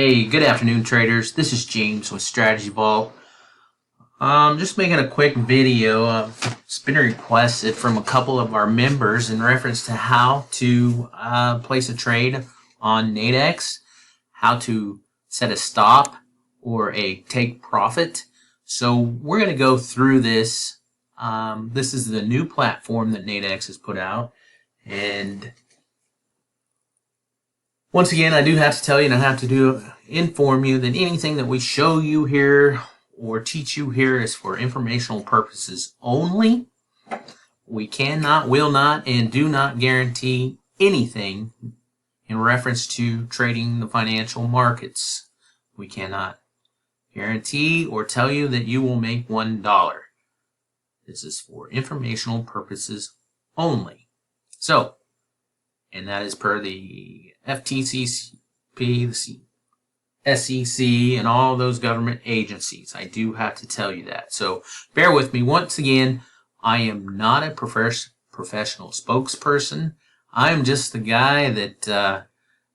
Hey, good afternoon, traders. This is James with Strategy Vault. Just making a quick video. It's been requested from a couple of our members in reference to how to place a trade on Nadex, how to set a stop or a take profit. So we're going to go through this. This is the new platform that Nadex has put out, and once again, I do have to tell you, and I have to inform you that anything that we show you here or teach you here is for informational purposes only. We cannot, will not, and do not guarantee anything in reference to trading the financial markets. We cannot guarantee or tell you that you will make $1. This is for informational purposes only. So, and that is per the FTCP, the SEC, and all those government agencies. I do have to tell you that. So bear with me. Once again, I am not a professional spokesperson. I am just the guy that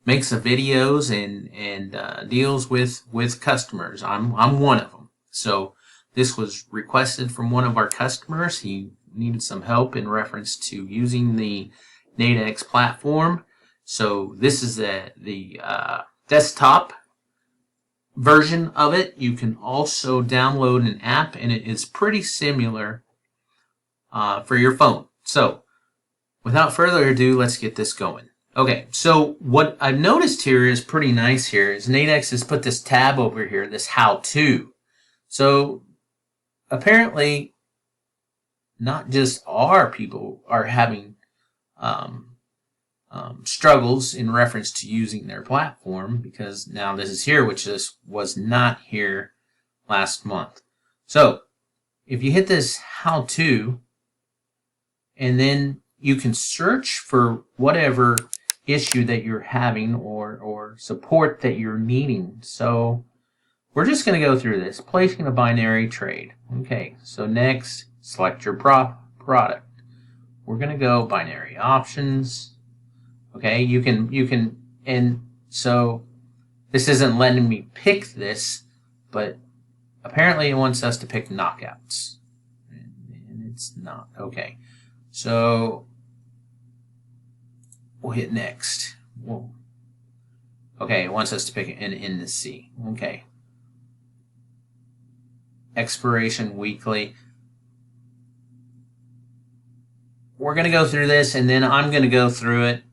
makes the videos and deals with customers. I'm one of them. So this was requested from one of our customers. He needed some help in reference to using the Nadex platform. So this is the desktop version of it. You can also download an app, and it is pretty similar for your phone. So without further ado, let's get this going. Okay, so what I've noticed here is pretty nice here is Nadex has put this tab over here, this how-to. So apparently not just our people are having struggles in reference to using their platform, because now this is here, which was not here last month. So if you hit this how-to, and then you can search for whatever issue that you're having or support that you're needing. So we're just going to go through this. Placing a binary trade. Okay, so next, select your product. We're going to go binary options. Okay, you can, and so this isn't letting me pick this, but apparently it wants us to pick knockouts, and it's not. Okay, so we'll hit next. Okay, it wants us to pick an indice. Okay, Expiration Weekly. We're going to go through this, and then I'm going to go through it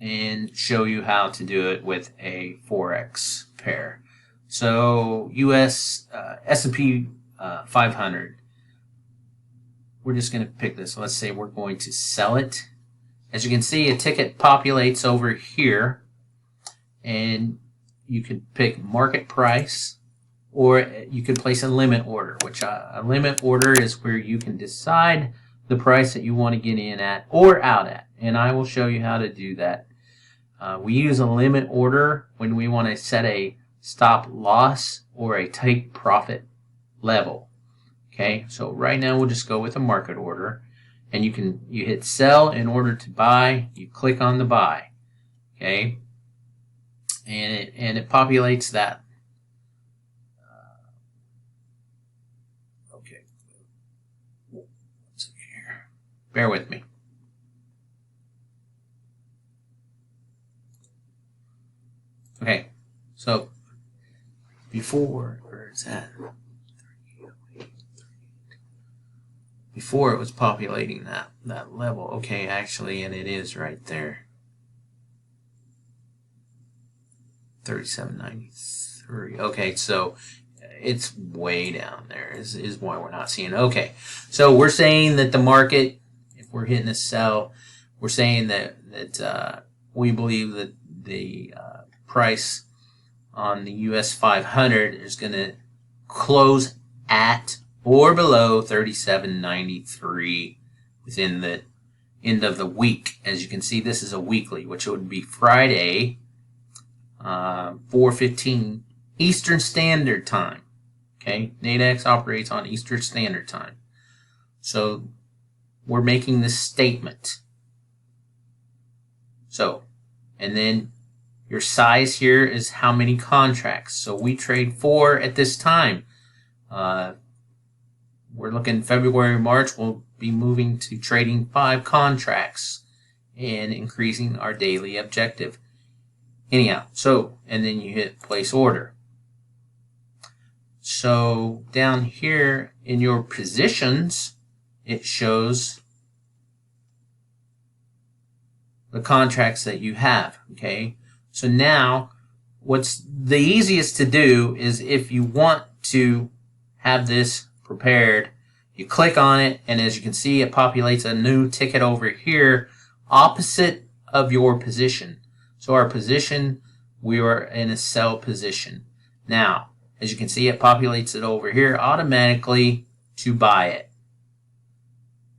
and show you how to do it with a Forex pair. So US S&P 500. We're just going to pick this. Let's say we're going to sell it. As you can see, a ticket populates over here, and you can pick market price, or you can place a limit order, which a limit order is where you can decide the price that you want to get in at or out at, and I will show you how to do that. We use a limit order when we want to set a stop loss or a take profit level. Okay, so right now we'll just go with a market order, and you hit sell in order to buy. You click on the buy. Okay, and it populates that. Okay, what's here? Bear with me. Okay, so before, where is that? Before it was populating that level. Okay, actually, and it is right there. 37.93. Okay, so it's way down there is why we're not seeing. Okay, so we're saying that the market, if we're hitting a sell, we're saying that we believe that the price on the US 500 is going to close at or below 37.93 within the end of the week. As you can see, this is a weekly, which would be Friday, 4:15 Eastern Standard Time. Okay, Nadex operates on Eastern Standard Time. So we're making this statement. So, and then Your size here is how many contracts. So we trade 4 at this time. We're looking February, March. We'll be moving to trading 5 contracts and increasing our daily objective. Anyhow, so, and then you hit place order. So down here in your positions, it shows the contracts that you have, okay? So now, what's the easiest to do is if you want to have this prepared, you click on it, and as you can see, it populates a new ticket over here opposite of your position. So our position, we are in a sell position. Now, as you can see, it populates it over here automatically to buy it.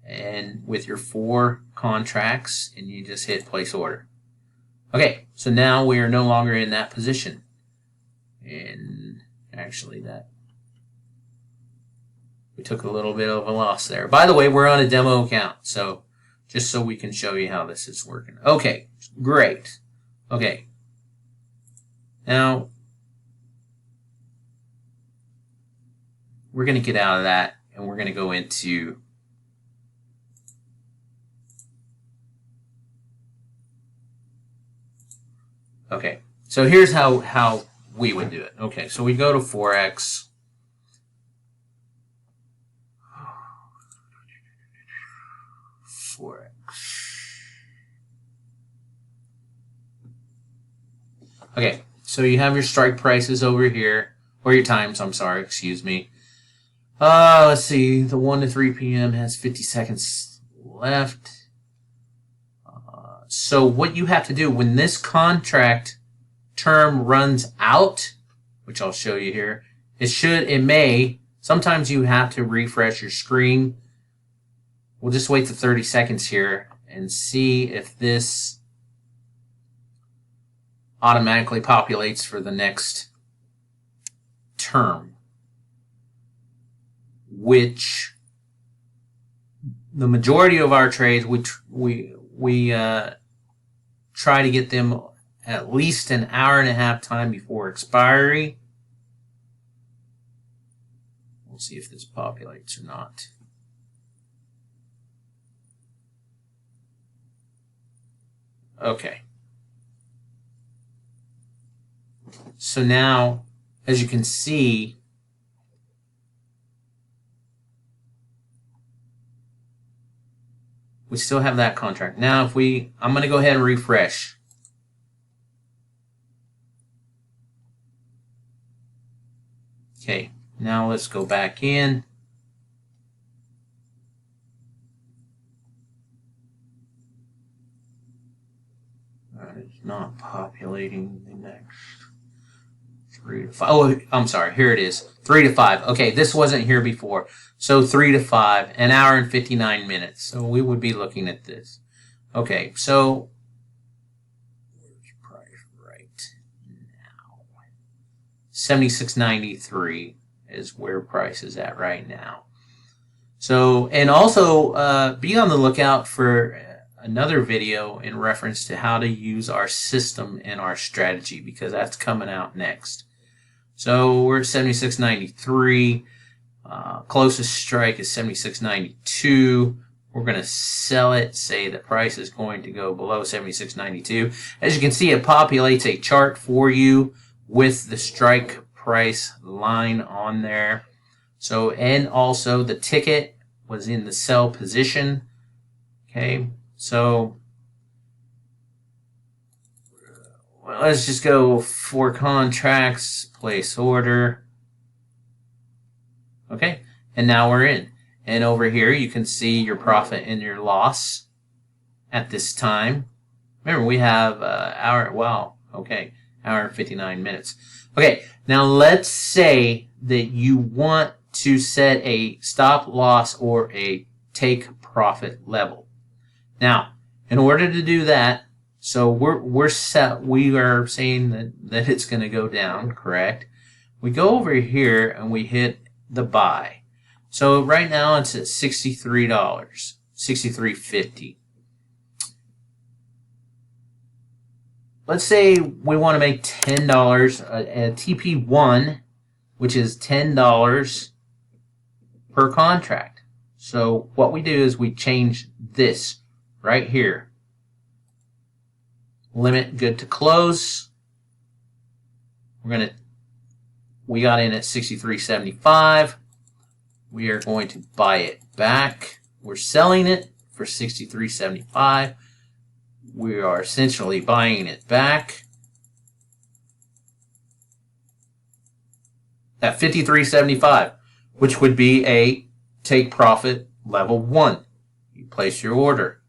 And with your 4 contracts, and you just hit place order. Okay, so now we are no longer in that position. And actually we took a little bit of a loss there. By the way, we're on a demo account, so just so we can show you how this is working. Okay, great. Okay. Now, we're going to get out of that, and we're going to go into okay, so here's how we would do it. Okay, so we go to Forex. Okay, so you have your strike prices over here, or your times, I'm sorry, excuse me. Let's see, the 1 to 3 p.m. has 50 seconds left. So what you have to do when this contract term runs out, which I'll show you here, sometimes you have to refresh your screen. We'll just wait the 30 seconds here and see if this automatically populates for the next term, which the majority of our trades, we try to get them at least an hour and a half time before expiry. We'll see if this populates or not. Okay. So now, as you can see, we still have that contract. Now, I'm going to go ahead and refresh. Okay, now let's go back in. It's not populating the next 3 to 5. Oh, I'm sorry. Here it is. 3 to 5. Okay, this wasn't here before. So 3 to 5, an hour and 59 minutes. So we would be looking at this. Okay, so where's price right now? 76.93 is where price is at right now. So, and also be on the lookout for another video in reference to how to use our system and our strategy, because that's coming out next. So we're at 76.93. Closest strike is 76.92. We're going to sell it, say the price is going to go below 76.92. As you can see, it populates a chart for you with the strike price line on there. So, and also the ticket was in the sell position. Okay, so let's just go 4 contracts, place order. Okay, and now we're in. And over here you can see your profit and your loss at this time. Remember, we have hour and 59 minutes. Okay, now let's say that you want to set a stop loss or a take profit level. Now, in order to do that, so we are saying that it's going to go down, correct? We go over here and we hit the buy. So right now it's at $63, $63.50. let's say we want to make $10, a TP1, which is $10 per contract. So what we do is we change this right here. Limit good to close. We got in at 63.75. We are going to buy it back. We're selling it for 63.75. We are essentially buying it back at 53.75, which would be a take profit level 1. You place your order.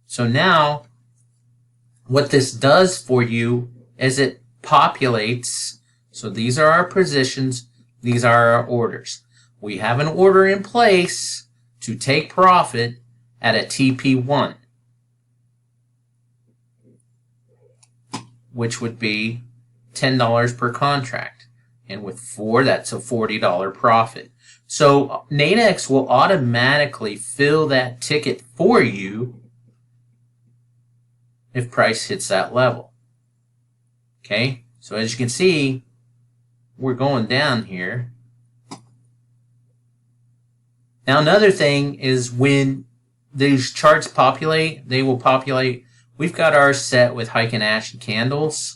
So now what this does for you is it populates. So these are our positions. These are our orders. We have an order in place to take profit at a TP1, which would be $10 per contract. And with 4, that's a $40 profit. So Nadex will automatically fill that ticket for you if price hits that level. Okay, so as you can see, we're going down here. Now another thing is when these charts populate, they will populate. We've got ours set with Heiken Ash and candles.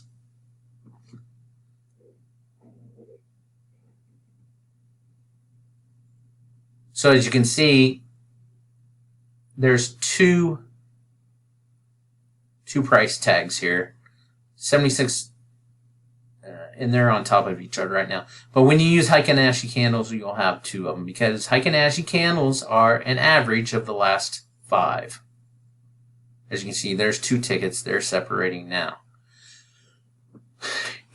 So as you can see, there's two price tags here, 76, and they're on top of each other right now. But when you use Heiken Ash candles, you'll have 2 of them because Heiken Ash candles are an average of the last 5. As you can see, there's 2 tickets. They're separating now.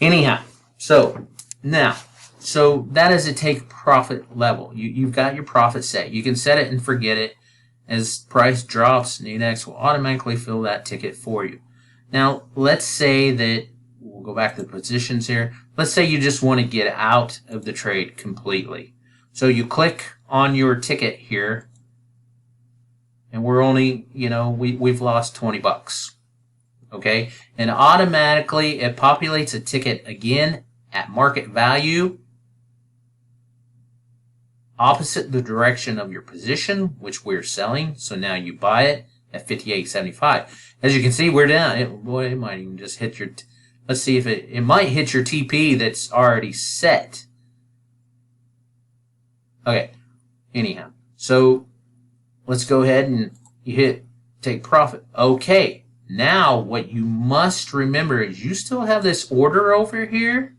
Anyhow, so that is a take profit level. You've got your profit set. You can set it and forget it. As price drops, Nadex will automatically fill that ticket for you. Now, let's say that, we'll go back to the positions here. Let's say you just want to get out of the trade completely. So you click on your ticket here, and we're only, we've lost 20 bucks. Okay? And automatically it populates a ticket again at market value, opposite the direction of your position, which we're selling. So now you buy it at 58.75. As you can see, we're down. It might even just hit your. Let's see if it might hit your TP that's already set. Okay. Anyhow, so let's go ahead and you hit take profit. Okay. Now what you must remember is you still have this order over here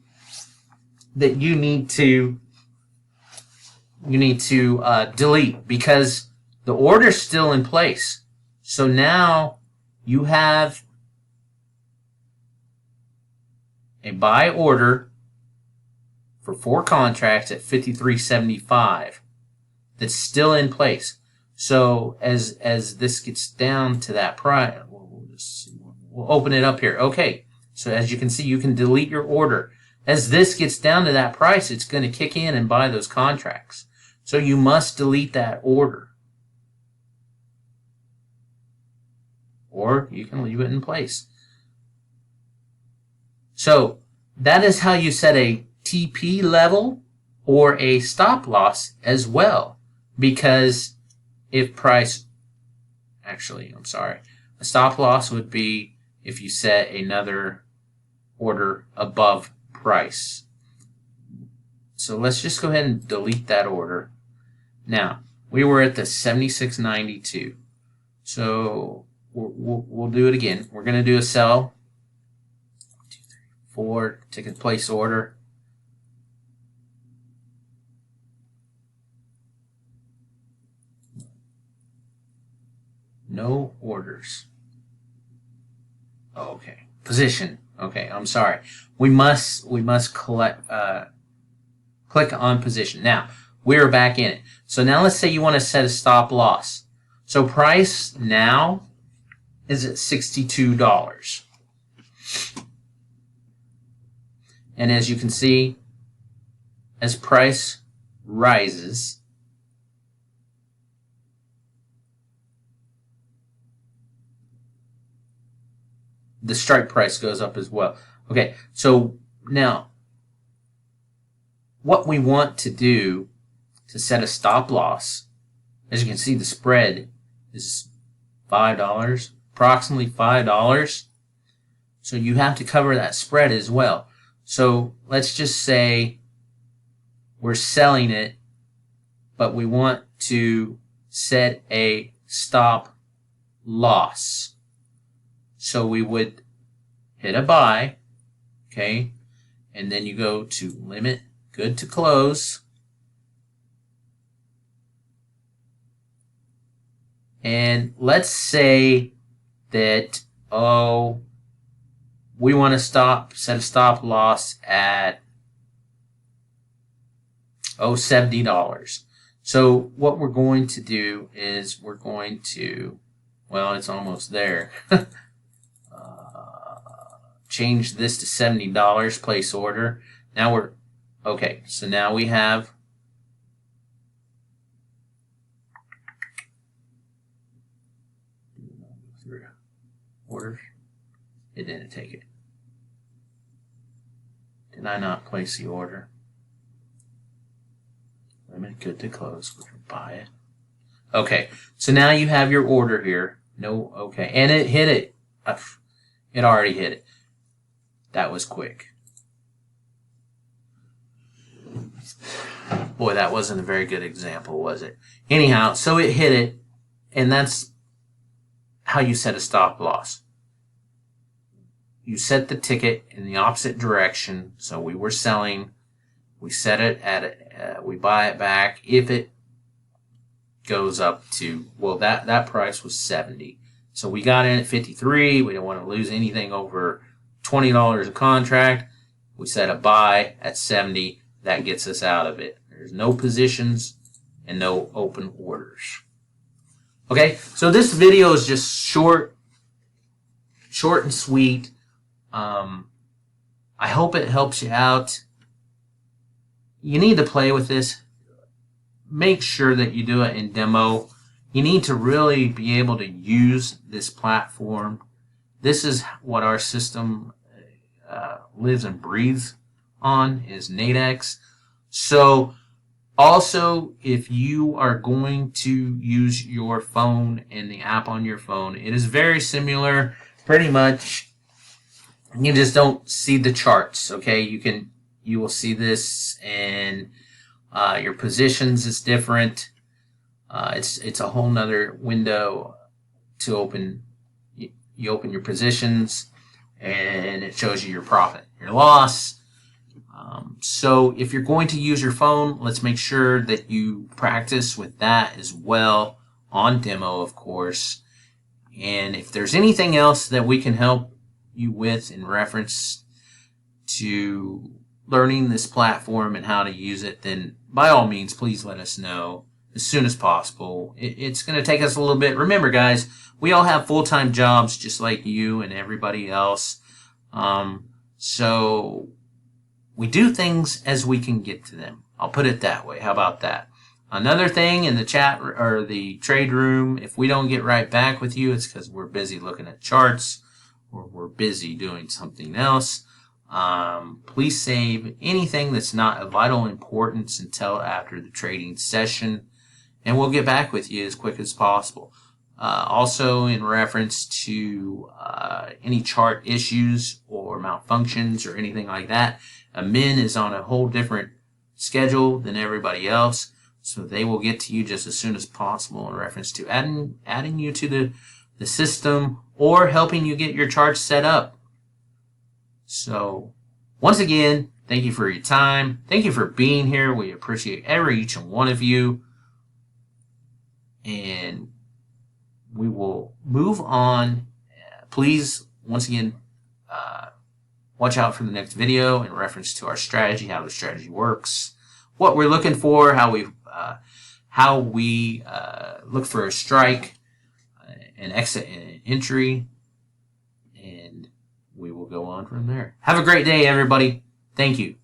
that you need to delete because the order's still in place. So now you have a buy order for 4 contracts at 53.75 that's still in place. So as this gets down to that price, we'll open it up here. Okay, so as you can see, you can delete your order. As this gets down to that price, it's going to kick in and buy those contracts. So you must delete that order. Or you can leave it in place. So that is how you set a TP level or a stop loss as well. Because if price, a stop loss would be if you set another order above price. So let's just go ahead and delete that order. Now, we were at the 76.92. So we'll do it again. We're going to do a sell. 1, 2, 3, 4, ticket place order. No orders. Okay. Position. Okay, I'm sorry. We must click on position. Now, we're back in it. So now let's say you want to set a stop loss. So price now is at $62. And as you can see, as price rises, the strike price goes up as well. Okay, so now what we want to do to set a stop loss, as you can see, the spread is $5, approximately $5. So you have to cover that spread as well. So let's just say we're selling it, but we want to set a stop loss. So we would hit a buy, okay, and then you go to limit good to close, and let's say that we want to set a stop loss at $70. So what we're going to do is we're going to, well, it's almost there. Change this to $70, place order. Now we're, okay, so now we have orders. It didn't take it. Did I not place the order? Limit good to close. We can buy it. Okay, so now you have your order here. No, okay, and it hit it. It already hit it. That was quick. Boy, that wasn't a very good example, was it? Anyhow, so it hit it, and that's how you set a stop loss. You set the ticket in the opposite direction. So we were selling. We set it at we buy it back. If it goes up to, well, that price was 70. So we got in at 53. We don't want to lose anything over $20 a contract. We set a buy at 70. That gets us out of it. There's no positions and no open orders. Okay, so this video is just short and sweet. I hope it helps you out. You need to play with this. Make sure that you do it in demo. You need to really be able to use this platform. This is what our system lives and breathes on, is Nadex. So also, if you are going to use your phone and the app on your phone, it is very similar, pretty much. You just don't see the charts, okay? You will see this, and your positions is different. It's a whole nother window to open. You open your positions, and it shows you your profit, your loss. So if you're going to use your phone, let's make sure that you practice with that as well, on demo, of course. And if there's anything else that we can help you with in reference to learning this platform and how to use it, then by all means, please let us know as soon as possible. It's going to take us a little bit. Remember, guys, we all have full-time jobs just like you and everybody else. So we do things as we can get to them. I'll put it that way. How about that? Another thing in the chat or the trade room, if we don't get right back with you, it's because we're busy looking at charts or we're busy doing something else. Please save anything that's not of vital importance until after the trading session, and we'll get back with you as quick as possible. Also, in reference to any chart issues or malfunctions or anything like that, Min is on a whole different schedule than everybody else, so they will get to you just as soon as possible in reference to adding you to the system or helping you get your charts set up. So, once again, thank you for your time. Thank you for being here. We appreciate each and one of you. And we will move on. Please, once again, watch out for the next video in reference to our strategy, how the strategy works, what we're looking for, how we look for a strike, an exit, and an entry, and we will go on from there. Have a great day, everybody. Thank you.